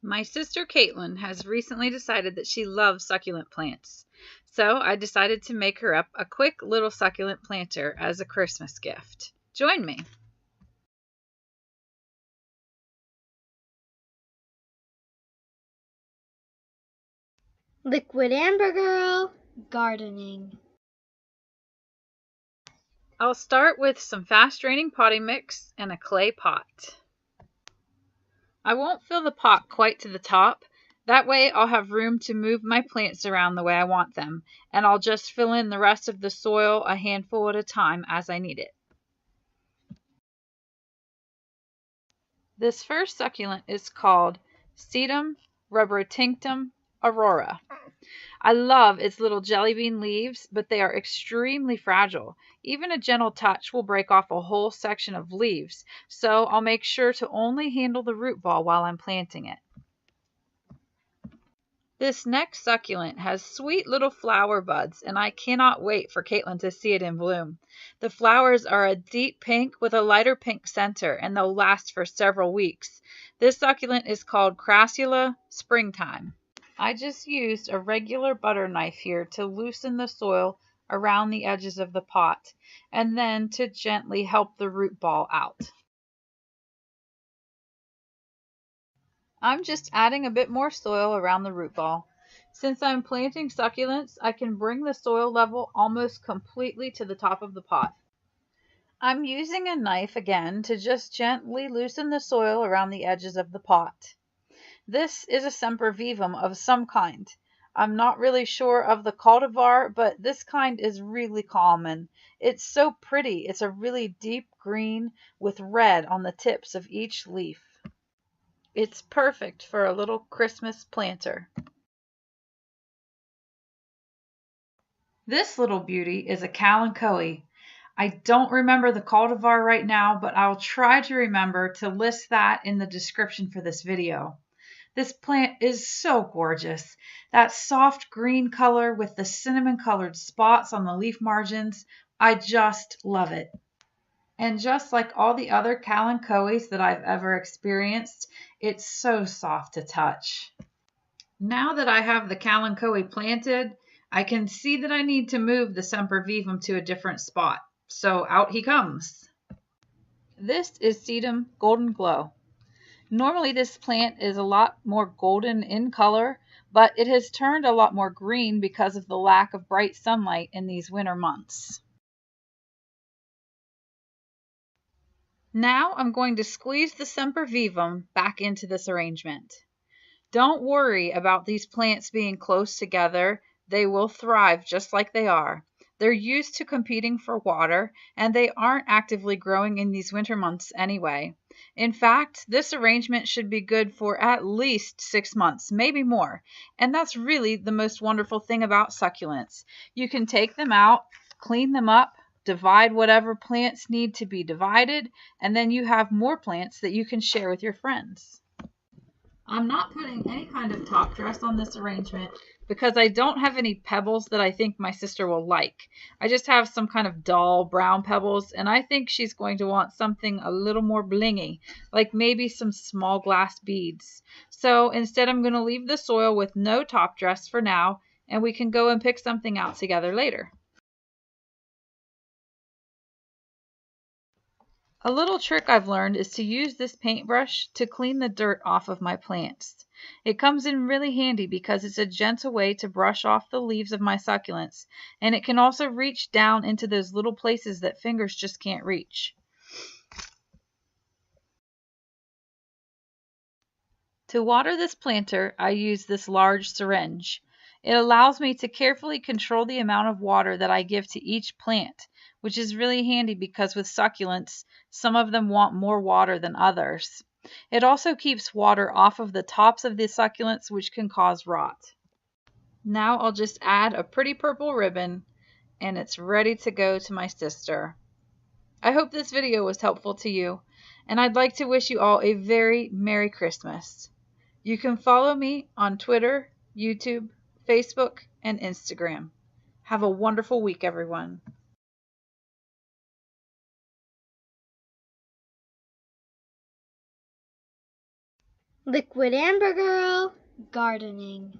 My sister Caitlin has recently decided that she loves succulent plants, so I decided to make her up a quick little succulent planter as a Christmas gift. Join me. Liquid Amber Girl, gardening. I'll start with some fast draining potting mix and a clay pot. I won't fill the pot quite to the top. That way I'll have room to move my plants around the way I want them, and I'll just fill in the rest of the soil a handful at a time as I need it. This first succulent is called Sedum rubrotinctum Aurora. I love its little jelly bean leaves, but they are extremely fragile. Even a gentle touch will break off a whole section of leaves, so I'll make sure to only handle the root ball while I'm planting it. This next succulent has sweet little flower buds, and I cannot wait for Caitlin to see it in bloom. The flowers are a deep pink with a lighter pink center, and they'll last for several weeks. This succulent is called Crassula Springtime. I just used a regular butter knife here to loosen the soil around the edges of the pot, and then to gently help the root ball out. I'm just adding a bit more soil around the root ball. Since I'm planting succulents, I can bring the soil level almost completely to the top of the pot. I'm using a knife again to just gently loosen the soil around the edges of the pot. This is a Sempervivum of some kind. I'm not really sure of the cultivar, but this kind is really common. It's so pretty. It's a really deep green with red on the tips of each leaf. It's perfect for a little Christmas planter. This little beauty is a Kalanchoe. I don't remember the cultivar right now, but I'll try to remember to list that in the description for this video. This plant is so gorgeous. That soft green color with the cinnamon colored spots on the leaf margins, I just love it. And just like all the other Kalanchoes that I've ever experienced, it's so soft to touch. Now that I have the Kalanchoe planted, I can see that I need to move the Sempervivum to a different spot. So out he comes. This is Sedum Golden Glow. Normally this plant is a lot more golden in color, but it has turned a lot more green because of the lack of bright sunlight in these winter months. Now I'm going to squeeze the Sempervivum back into this arrangement. Don't worry about these plants being close together. They will thrive just like they are. They're used to competing for water, and they aren't actively growing in these winter months anyway. In fact, this arrangement should be good for at least 6 months, maybe more. And that's really the most wonderful thing about succulents. You can take them out, clean them up, divide whatever plants need to be divided, and then you have more plants that you can share with your friends. I'm not putting any kind of top dress on this arrangement because I don't have any pebbles that I think my sister will like. I just have some kind of dull brown pebbles, and I think she's going to want something a little more blingy, like maybe some small glass beads. So instead I'm going to leave the soil with no top dress for now, and we can go and pick something out together later. A little trick I've learned is to use this paintbrush to clean the dirt off of my plants. It comes in really handy because it's a gentle way to brush off the leaves of my succulents, and it can also reach down into those little places that fingers just can't reach. To water this planter, I use this large syringe. It allows me to carefully control the amount of water that I give to each plant, which is really handy because with succulents, some of them want more water than others. It also keeps water off of the tops of the succulents, which can cause rot. Now I'll just add a pretty purple ribbon, and it's ready to go to my sister. I hope this video was helpful to you, and I'd like to wish you all a very Merry Christmas. You can follow me on Twitter, YouTube, Facebook, and Instagram. Have a wonderful week, everyone. Liquid Amber Girl, gardening.